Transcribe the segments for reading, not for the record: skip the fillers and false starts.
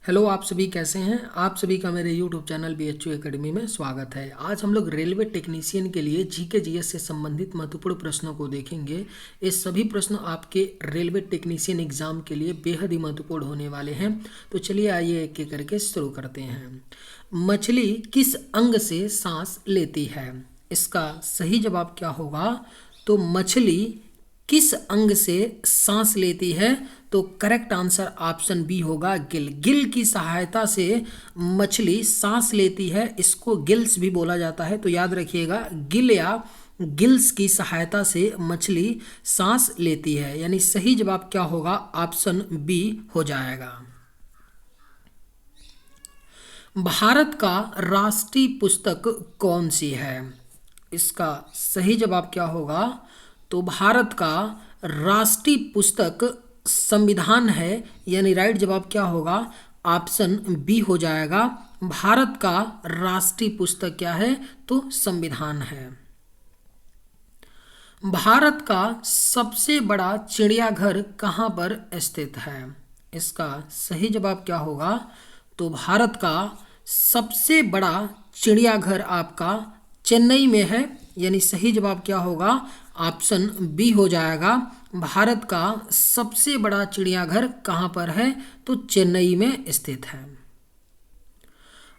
Hello, आप सभी कैसे हैं। आप सभी का मेरे यूट्यूब चैनल BHU एकेडमी में स्वागत है। आज हम लोग रेलवे टेक्नीशियन के लिए जीके जीएस से संबंधित महत्वपूर्ण प्रश्नों को देखेंगे। ये सभी प्रश्न आपके रेलवे टेक्नीशियन एग्जाम के लिए बेहद ही महत्वपूर्ण होने वाले हैं। तो चलिए आइए एक एक करके शुरू करते हैं। मछली किस अंग से सांस लेती है? इसका सही जवाब क्या होगा? तो मछली किस अंग से सांस लेती है? तो करेक्ट आंसर ऑप्शन बी होगा, गिल। गिल की सहायता से मछली सांस लेती है। इसको गिल्स भी बोला जाता है, तो याद रखिएगा, गिल या गिल्स की सहायता से मछली सांस लेती है। यानी सही जवाब क्या होगा? ऑप्शन बी हो जाएगा। भारत का राष्ट्रीय पुस्तक कौन सी है? इसका सही जवाब क्या होगा? तो भारत का राष्ट्रीय पुस्तक संविधान है। यानी राइट जवाब क्या होगा? ऑप्शन बी हो जाएगा। भारत का राष्ट्रीय पुस्तक क्या है? तो संविधान है। भारत का सबसे बड़ा चिड़ियाघर कहाँ पर स्थित है? इसका सही जवाब क्या होगा? तो भारत का सबसे बड़ा चिड़ियाघर आपका चेन्नई में है। यानी सही जवाब क्या होगा? ऑप्शन बी हो जाएगा। भारत का सबसे बड़ा चिड़ियाघर कहाँ पर है? तो चेन्नई में स्थित है।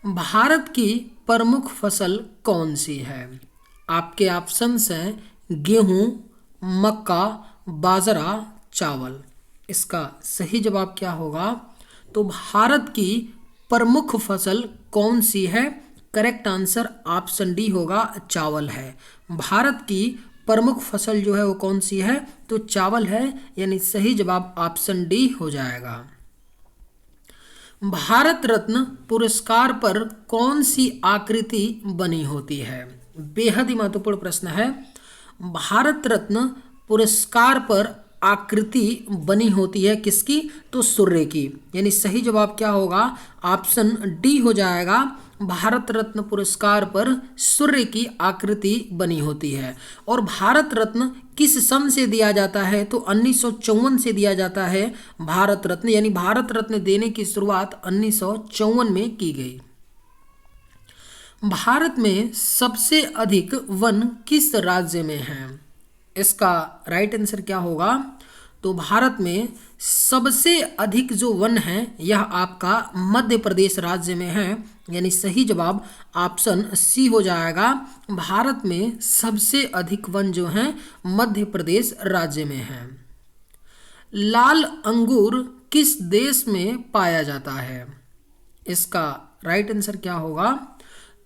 भारत की प्रमुख फसल कौन सी है? आपके ऑप्शंस हैं गेहूं, मक्का, बाजरा, चावल। इसका सही जवाब क्या होगा? तो भारत की प्रमुख फसल कौन सी है? करेक्ट आंसर ऑप्शन डी होगा, चावल है। भारत की प्रमुख फसल जो है वो कौन सी है? तो चावल है। यानी सही जवाब ऑप्शन डी हो जाएगा। भारत रत्न पुरस्कार पर कौन सी आकृति बनी होती है? बेहद ही महत्वपूर्ण प्रश्न है। भारत रत्न पुरस्कार पर आकृति बनी होती है किसकी? तो सूर्य की। यानी सही जवाब क्या होगा? ऑप्शन डी हो जाएगा। भारत रत्न पुरस्कार पर सूर्य की आकृति बनी होती है। और भारत रत्न किस सन से दिया जाता है? तो 1954 से दिया जाता है भारत रत्न। यानी भारत रत्न देने की शुरुआत 1954 में की गई। भारत में सबसे अधिक वन किस राज्य में है? इसका राइट आंसर क्या होगा? तो भारत में सबसे अधिक जो वन है यह आपका मध्य प्रदेश राज्य में है। यानी सही जवाब ऑप्शन सी हो जाएगा। भारत में सबसे अधिक वन जो हैं मध्य प्रदेश राज्य में है। लाल अंगूर किस देश में पाया जाता है? इसका राइट आंसर क्या होगा?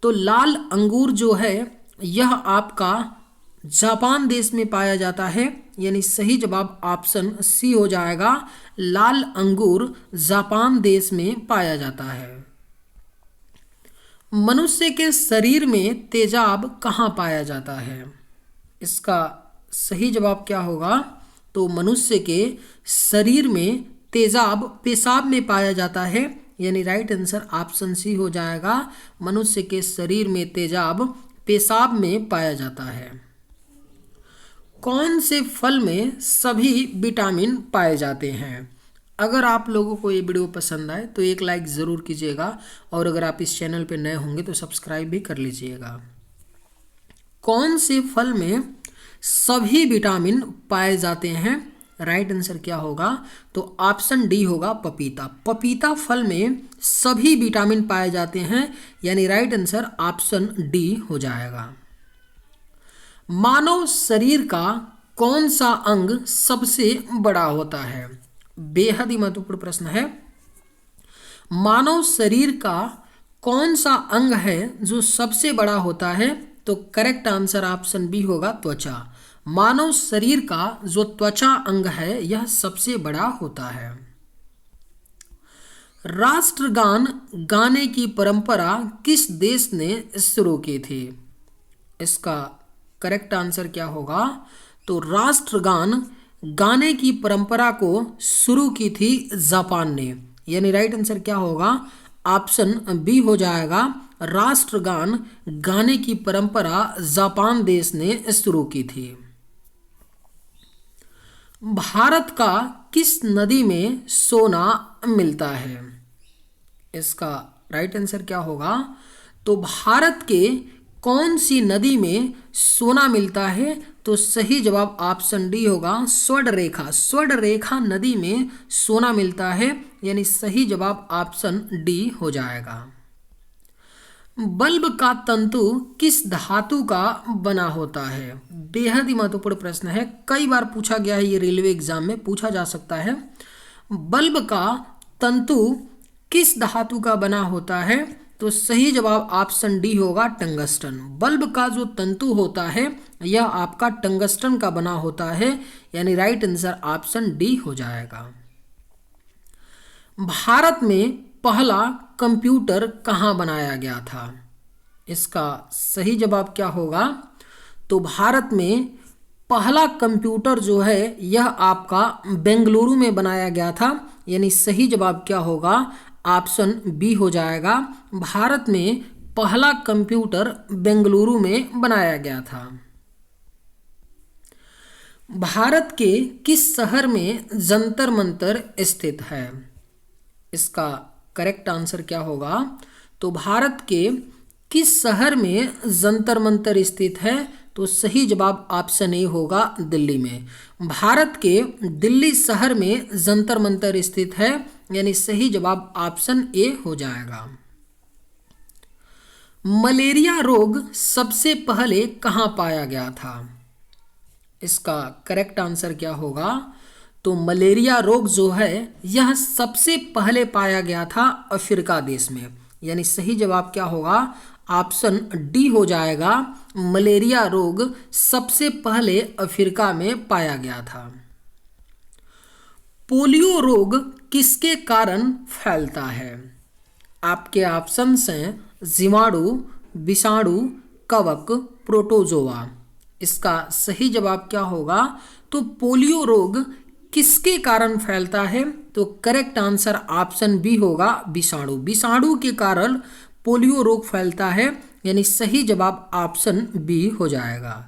तो लाल अंगूर जो है यह आपका जापान देश में पाया जाता है। यानी सही जवाब ऑप्शन सी हो जाएगा। लाल अंगूर जापान देश में पाया जाता है। मनुष्य के शरीर में तेजाब कहाँ पाया जाता है? इसका सही जवाब क्या होगा? तो मनुष्य के शरीर में तेजाब पेशाब में पाया जाता है। यानी राइट आंसर ऑप्शन सी हो जाएगा। मनुष्य के शरीर में तेजाब पेशाब में पाया जाता है। कौन से फल में सभी विटामिन पाए जाते हैं? अगर आप लोगों को ये वीडियो पसंद आए तो एक लाइक ज़रूर कीजिएगा, और अगर आप इस चैनल पर नए होंगे तो सब्सक्राइब भी कर लीजिएगा। कौन से फल में सभी विटामिन पाए जाते हैं? राइट आंसर क्या होगा? तो ऑप्शन डी होगा, पपीता। पपीता फल में सभी विटामिन पाए जाते हैं। यानी राइट आंसर ऑप्शन डी हो जाएगा। मानव शरीर का कौन सा अंग सबसे बड़ा होता है? बेहद ही महत्वपूर्ण प्रश्न है। मानव शरीर का कौन सा अंग है जो सबसे बड़ा होता है? तो करेक्ट आंसर ऑप्शन बी होगा, त्वचा। मानव शरीर का जो त्वचा अंग है यह सबसे बड़ा होता है। राष्ट्रगान गाने की परंपरा किस देश ने शुरू की थी? इसका करेक्ट आंसर क्या होगा? तो राष्ट्रगान गाने की परंपरा को शुरू की थी जापान ने। यानी राइट आंसर क्या होगा? ऑप्शन बी हो जाएगा। राष्ट्रगान गाने की परंपरा जापान देश ने शुरू की थी। भारत का किस नदी में सोना मिलता है? इसका राइट आंसर क्या होगा? तो भारत के कौन सी नदी में सोना मिलता है? तो सही जवाब ऑप्शन डी होगा, स्वर्ण रेखा। स्वर्ण रेखा नदी में सोना मिलता है, यानी सही जवाब ऑप्शन डी हो जाएगा। बल्ब का तंतु किस धातु का बना होता है? बेहद ही महत्वपूर्ण प्रश्न है, कई बार पूछा गया है, ये रेलवे एग्जाम में पूछा जा सकता है। बल्ब का तंतु किस धातु का बना होता है? तो सही जवाब ऑप्शन डी होगा, टंगस्टन। बल्ब का जो तंतु होता है यह आपका टंगस्टन का बना होता है, यानी राइट आंसर ऑप्शन डी हो जाएगा। भारत में पहला कंप्यूटर कहाँ बनाया गया था? इसका सही जवाब क्या होगा? तो भारत में पहला कंप्यूटर जो है यह आपका बेंगलुरु में बनाया गया था, यानी सही जवाब क्या होगा? ऑप्शन बी हो जाएगा। भारत में पहला कंप्यूटर बेंगलुरु में बनाया गया था। भारत के किस शहर में जंतर मंतर स्थित है? इसका करेक्ट आंसर क्या होगा? तो भारत के किस शहर में जंतर मंतर स्थित है? तो सही जवाब ऑप्शन ए होगा, दिल्ली में। भारत के दिल्ली शहर में जंतर मंतर स्थित है, यानी सही जवाब ऑप्शन ए हो जाएगा। मलेरिया रोग सबसे पहले कहाँ पाया गया था? इसका करेक्ट आंसर क्या होगा? तो मलेरिया रोग जो है यह सबसे पहले पाया गया था अफ्रीका देश में, यानी सही जवाब क्या होगा? ऑप्शन डी हो जाएगा। मलेरिया रोग सबसे पहले अफ्रीका में पाया गया था। पोलियो रोग किसके कारण फैलता है? आपके ऑप्शंस हैं जीवाणु, विषाणु, कवक, प्रोटोजोआ। इसका सही जवाब क्या होगा? तो पोलियो रोग किसके कारण फैलता है? तो करेक्ट आंसर ऑप्शन बी होगा, विषाणु। विषाणु के कारण पोलियो रोग फैलता है, यानी सही जवाब ऑप्शन बी हो जाएगा।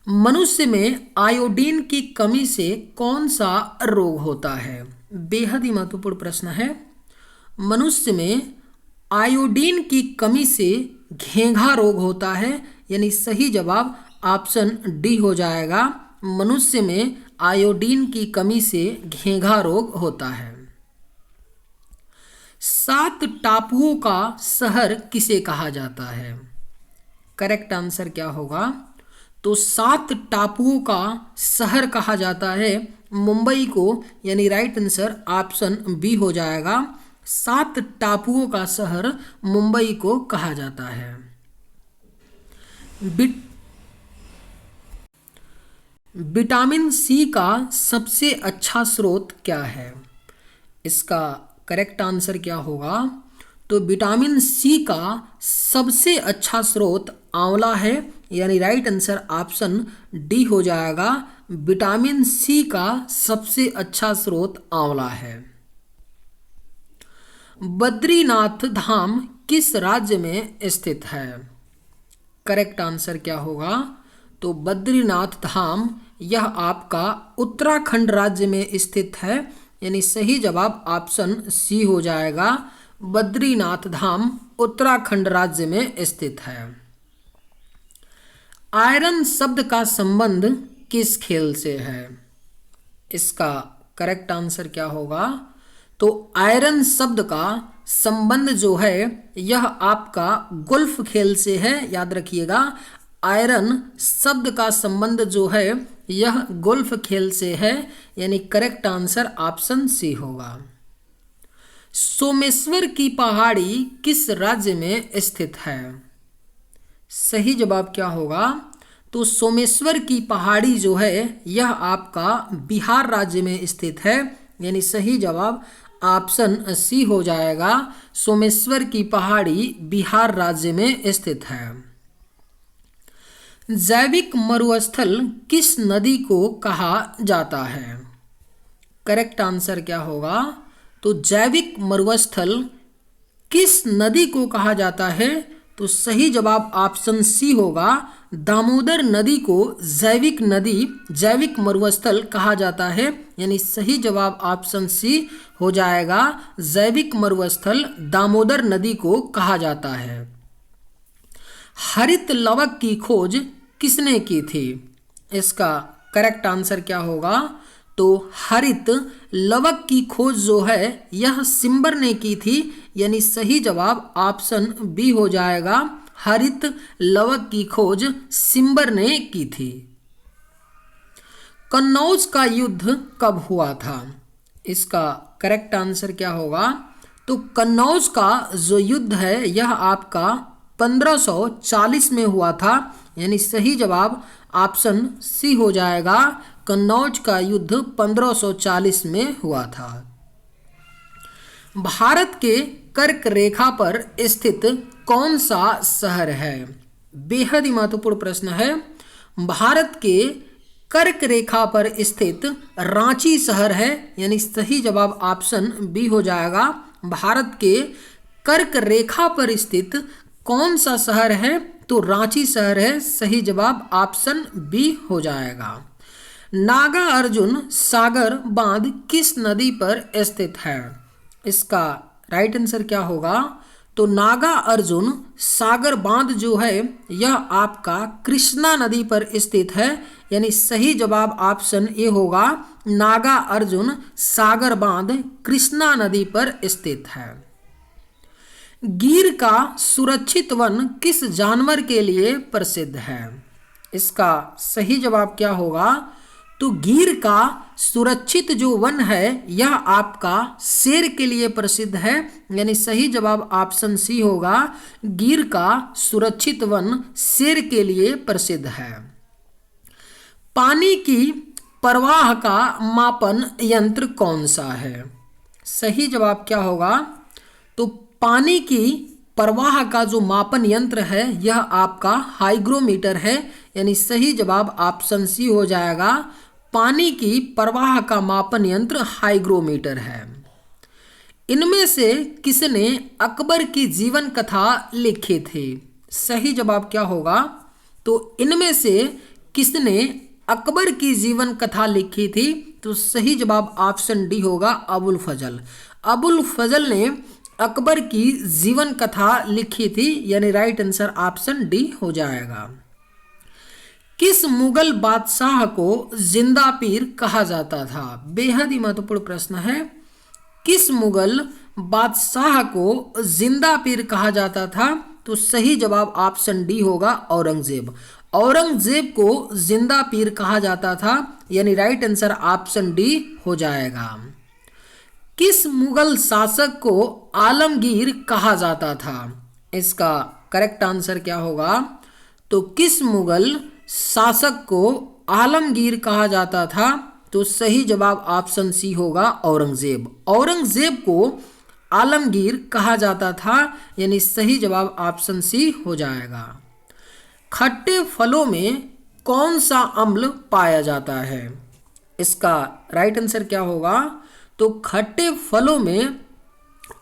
मनुष्य में आयोडीन की कमी से कौन सा रोग होता है? बेहद ही महत्वपूर्ण प्रश्न है। मनुष्य में आयोडीन की कमी से घेंघा रोग होता है, यानी सही जवाब ऑप्शन डी हो जाएगा। मनुष्य में आयोडीन की कमी से घेंघा रोग होता है। 7 टापुओं का शहर किसे कहा जाता है? करेक्ट आंसर क्या होगा? तो 7 टापुओं का शहर कहा जाता है मुंबई को, यानी राइट आंसर ऑप्शन बी हो जाएगा। 7 टापुओं का शहर मुंबई को कहा जाता है। विटामिन सी का सबसे अच्छा स्रोत क्या है? इसका करेक्ट आंसर क्या होगा? तो विटामिन सी का सबसे अच्छा स्रोत आंवला है, यानी राइट आंसर ऑप्शन डी हो जाएगा। विटामिन सी का सबसे अच्छा स्रोत आंवला है। बद्रीनाथ धाम किस राज्य में स्थित है? करेक्ट आंसर क्या होगा? तो बद्रीनाथ धाम यह आपका उत्तराखंड राज्य में स्थित है, यानी सही जवाब ऑप्शन सी हो जाएगा। बद्रीनाथ धाम उत्तराखंड राज्य में स्थित है। आयरन शब्द का संबंध किस खेल से है? इसका करेक्ट आंसर क्या होगा? तो आयरन शब्द का संबंध जो है यह आपका गोल्फ खेल से है, याद रखिएगा। आयरन शब्द का संबंध जो है यह गोल्फ खेल से है, यानी करेक्ट आंसर ऑप्शन सी होगा। सोमेश्वर की पहाड़ी किस राज्य में स्थित है? सही जवाब क्या होगा? तो सोमेश्वर की पहाड़ी जो है यह आपका बिहार राज्य में स्थित है, यानी सही जवाब ऑप्शन सी हो जाएगा। सोमेश्वर की पहाड़ी बिहार राज्य में स्थित है। जैविक मरुस्थल किस नदी को कहा जाता है? करेक्ट आंसर क्या होगा? तो जैविक मरुस्थल किस नदी को कहा जाता है? तो सही जवाब ऑप्शन सी होगा। दामोदर नदी को जैविक मरुस्थल कहा जाता है, यानी सही जवाब ऑप्शन सी हो जाएगा। जैविक मरुस्थल दामोदर नदी को कहा जाता है। हरित लवक की खोज किसने की थी? इसका करेक्ट आंसर क्या होगा? तो हरित लवक की खोज जो है यह सिम्बर ने की थी, यानी सही जवाब ऑप्शन बी हो जाएगा। हरित लवक की खोज सिम्बर ने की थी। कन्नौज का युद्ध कब हुआ था? इसका करेक्ट आंसर क्या होगा? तो कन्नौज का जो युद्ध है यह आपका 1540 में हुआ था, यानी सही जवाब ऑप्शन सी हो जाएगा। कन्नौज का युद्ध 1540 में हुआ था। भारत के कर्क रेखा पर स्थित कौन सा शहर है? बेहद ही महत्वपूर्ण प्रश्न है। भारत के कर्क रेखा पर स्थित रांची शहर है, यानी सही जवाब ऑप्शन बी हो जाएगा। भारत के कर्क रेखा पर स्थित कौन सा शहर है? तो रांची शहर है, सही जवाब ऑप्शन बी हो जाएगा। नागा अर्जुन सागर बांध किस नदी पर स्थित है? इसका राइट आंसर क्या होगा? तो नागा अर्जुन सागर बांध जो है यह आपका कृष्णा नदी पर स्थित है, यानी सही जवाब ऑप्शन ए होगा। नागा अर्जुन सागर बांध कृष्णा नदी पर स्थित है। गिर का सुरक्षित वन किस जानवर के लिए प्रसिद्ध है? इसका सही जवाब क्या होगा? तो गिर का सुरक्षित जो वन है यह आपका शेर के लिए प्रसिद्ध है, यानी सही जवाब ऑप्शन सी होगा। गिर का सुरक्षित वन शेर के लिए प्रसिद्ध है। पानी की प्रवाह का मापन यंत्र कौन सा है? सही जवाब क्या होगा? तो पानी की प्रवाह का जो मापन यंत्र है यह आपका हाइग्रोमीटर है, यानी सही जवाब ऑप्शन सी हो जाएगा। पानी की प्रवाह का मापन यंत्र हाइग्रोमीटर है। इनमें से किसने अकबर की जीवन कथा लिखी थी? सही जवाब क्या होगा? तो इनमें से किसने अकबर की जीवन कथा लिखी थी? तो सही जवाब ऑप्शन डी होगा, अबुल फजल। अबुल फजल ने अकबर की जीवन कथा लिखी थी, यानी राइट आंसर ऑप्शन डी हो जाएगा। किस मुगल बादशाह को जिंदा पीर कहा जाता था? बेहद ही महत्वपूर्ण प्रश्न है। किस मुगल बादशाह को जिंदा पीर कहा जाता था? तो सही जवाब ऑप्शन डी होगा, औरंगजेब। औरंगजेब को जिंदा पीर कहा जाता था, यानी राइट आंसर ऑप्शन डी हो जाएगा। किस मुगल शासक को आलमगीर कहा जाता था? इसका करेक्ट आंसर क्या होगा? तो किस मुगल शासक को आलमगीर कहा जाता था? तो सही जवाब ऑप्शन सी होगा, औरंगजेब। औरंगजेब को आलमगीर कहा जाता था, यानी सही जवाब ऑप्शन सी हो जाएगा। खट्टे फलों में कौन सा अम्ल पाया जाता है? इसका राइट आंसर क्या होगा? तो खट्टे फलों में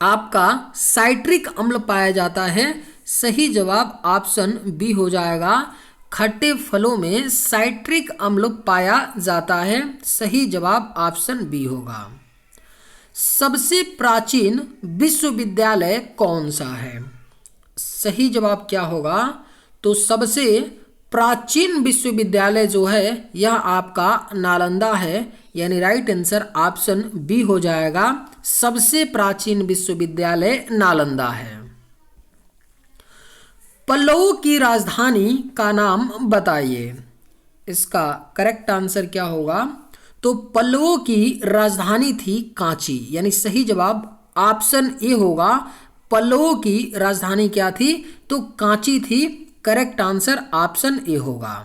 आपका साइट्रिक अम्ल पाया जाता है, सही जवाब ऑप्शन बी हो जाएगा। खट्टे फलों में साइट्रिक अम्ल पाया जाता है, सही जवाब ऑप्शन बी होगा। सबसे प्राचीन विश्वविद्यालय कौन सा है? सही जवाब क्या होगा? तो सबसे प्राचीन विश्वविद्यालय जो है यह आपका नालंदा है, यानी राइट आंसर ऑप्शन बी हो जाएगा। सबसे प्राचीन विश्वविद्यालय नालंदा है। पल्लवों की राजधानी का नाम बताइए। इसका करेक्ट आंसर क्या होगा? तो पल्लवों की राजधानी थी कांची, यानी सही जवाब ऑप्शन ए होगा। पल्लवों की राजधानी क्या थी? तो कांची थी, करेक्ट आंसर ऑप्शन ए होगा।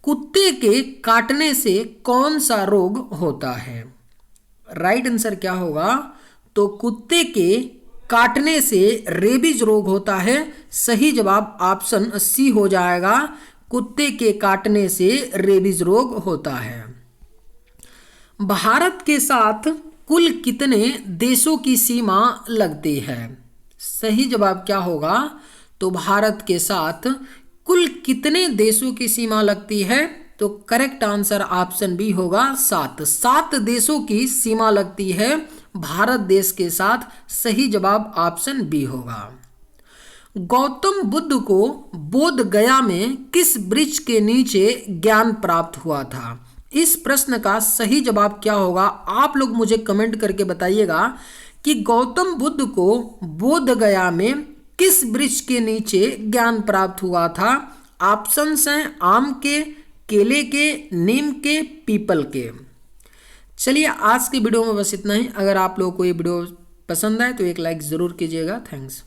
कुत्ते के काटने से कौन सा रोग होता है? राइट आंसर क्या होगा? तो कुत्ते के काटने से रेबीज रोग होता है, सही जवाब ऑप्शन सी हो जाएगा। कुत्ते के काटने से रेबीज रोग होता है। भारत के साथ कुल कितने देशों की सीमा लगती है? सही जवाब क्या होगा? तो भारत के साथ कुल कितने देशों की सीमा लगती है? तो करेक्ट आंसर ऑप्शन बी होगा 7। 7 देशों की सीमा लगती है भारत देश के साथ। सही जवाब ऑप्शन बी होगा। गौतम बुद्ध को बोध गया में किस वृक्ष के नीचे ज्ञान प्राप्त हुआ था? इस प्रश्न का सही जवाब क्या होगा? आप लोग मुझे कमेंट करके बताइएगा कि गौतम बुद्ध को बोध गया में किस वृक्ष के नीचे ज्ञान प्राप्त हुआ था? ऑप्शंस हैं आम के, केले के, नीम के, पीपल के। चलिए आज की वीडियो में बस इतना ही। अगर आप लोगों को ये वीडियो पसंद आए तो एक लाइक ज़रूर कीजिएगा। थैंक्स।